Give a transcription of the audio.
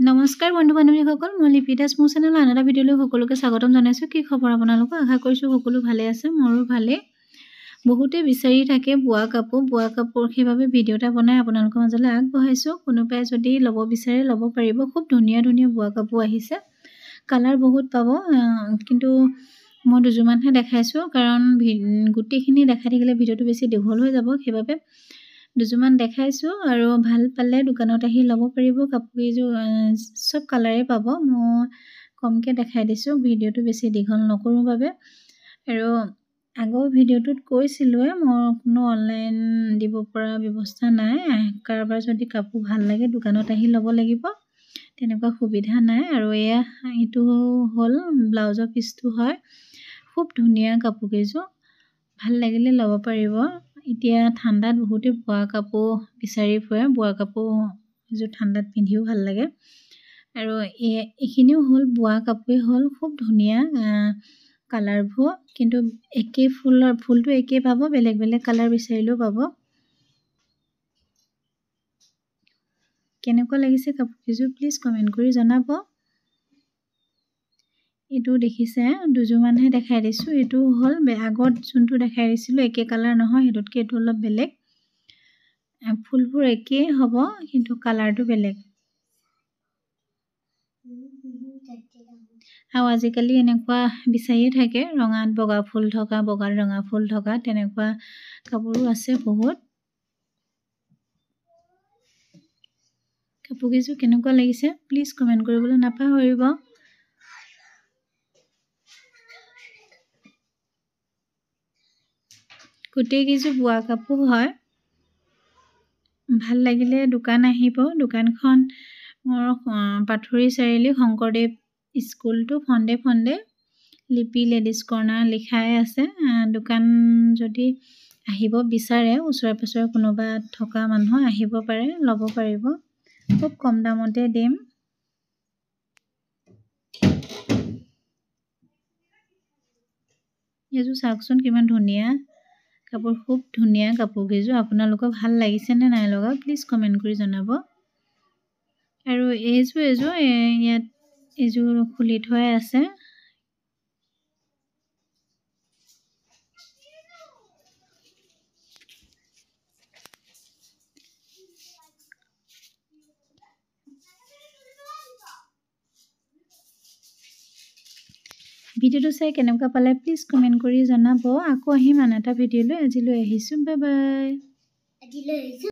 নমস্কাৰ বন্ধু বান্ধৱীসকল, মই লিপি দাস মোৰ চেনেলৰ আন এটা ভিডিঅ'লৈ সকলোকে স্বাগতম জনাইছোঁ। কি খবৰ আপোনালোকৰ? আশা কৰিছোঁ সকলো ভালে আছে, মোৰো ভালে। বহুতে বিচাৰি থাকে বোৱা কাপোৰ সেইবাবে ভিডিঅ' এটা বনাই আপোনালোকৰ মাজলৈ আগবঢ়াইছোঁ। কোনোবাই যদি ল'ব বিচাৰে ল'ব পাৰিব। খুব ধুনীয়া ধুনীয়া বোৱা কাপোৰ আহিছে, কালাৰ বহুত পাব, কিন্তু মই দুযোৰমানহে দেখাইছোঁ কাৰণ গোটেইখিনি দেখাই থাকিলে ভিডিঅ'টো বেছি দীঘল হৈ যাব, সেইবাবে দুযোৰমান দেখাইছোঁ। আৰু ভাল পালে দোকানত আহি ল'ব পাৰিব। কাপোৰকেইযোৰ চব কালাৰে পাব। মই কমকৈ দেখাই দিছোঁ ভিডিঅ'টো বেছি দীঘল নকৰোঁ বাবে। আৰু আগৰ ভিডিঅ'টোত কৈছিলোঁৱে মই কোনো অনলাইন দিব পৰা ব্যৱস্থা নাই। কাৰোবাৰ যদি কাপোৰ ভাল লাগে দোকানত আহি ল'ব লাগিব, তেনেকুৱা সুবিধা নাই। আৰু এইটো হ'ল ব্লাউজৰ পিচটো হয়। খুব ধুনীয়া কাপোৰকেইযোৰ, ভাল লাগিলে ল'ব পাৰিব। এতিয়া ঠাণ্ডাত বহুতে বোৱা কাপোৰ বিচাৰি ফুৰে, বোৱা কাপোৰযোৰ ঠাণ্ডাত পিন্ধিও ভাল লাগে। আৰু এইখিনিও হ'ল বোৱা কাপোৰেই হ'ল, খুব ধুনীয়া কালাৰবোৰ, কিন্তু একেই ফুলটো একেই পাব, বেলেগ বেলেগ কালাৰ বিচাৰিলেও পাব। কেনেকুৱা লাগিছে কাপোৰকেইযোৰ প্লিজ কমেণ্ট কৰি জনাব। এইটো দেখিছে, দুযোৰমানহে দেখাই দিছোঁ। এইটো হ'ল আগত যোনটো দেখাই দিছিলোঁ একে কালাৰ নহয়, সেইটোতকৈ এইটো অলপ বেলেগ। ফুলবোৰ একেই হ'ব কিন্তু কালাৰটো বেলেগ। আৰু আজিকালি এনেকুৱা বিচাৰিয়ে থাকে ৰঙাত বগা ফুল থকা, বগাত ৰঙা ফুল থকা, তেনেকুৱা কাপোৰো আছে বহুত। কাপোৰকেইযোৰ কেনেকুৱা লাগিছে প্লিজ কমেণ্ট কৰিবলৈ নাপাহৰিব। গোটেইকেইযোৰ বোৱা কাপোৰ হয়। ভাল লাগিলে দোকান আহিব। দোকানখন মোৰ পাথৰি চাৰিআলি শংকৰদেৱ স্কুলটো ফন্দে লিপি লেডিজ কৰ্ণাৰ লিখাই আছে। দোকান যদি আহিব বিচাৰে, ওচৰে পাঁজৰে কোনোবা থকা মানুহ আহিব পাৰে, ল'ব পাৰিব। খুব কম দামতে দিম। এইযোৰ চাওকচোন কিমান ধুনীয়া কাপোৰ, খুব ধুনীয়া কাপোৰকেইযোৰ। আপোনালোকৰ ভাল লাগিছে নে নাই লগা প্লিজ কমেণ্ট কৰি জনাব। আৰু এইযোৰ ইয়াত এইযোৰ খুলি থোৱাই আছে। ভিডিঅ'টো চাই কেনেকুৱা পালে প্লিজ কমেণ্ট কৰি জনাব। আকৌ আহিম আন এটা ভিডিঅ'লৈ। আজিলৈ আহিছোঁ, বাই বাই।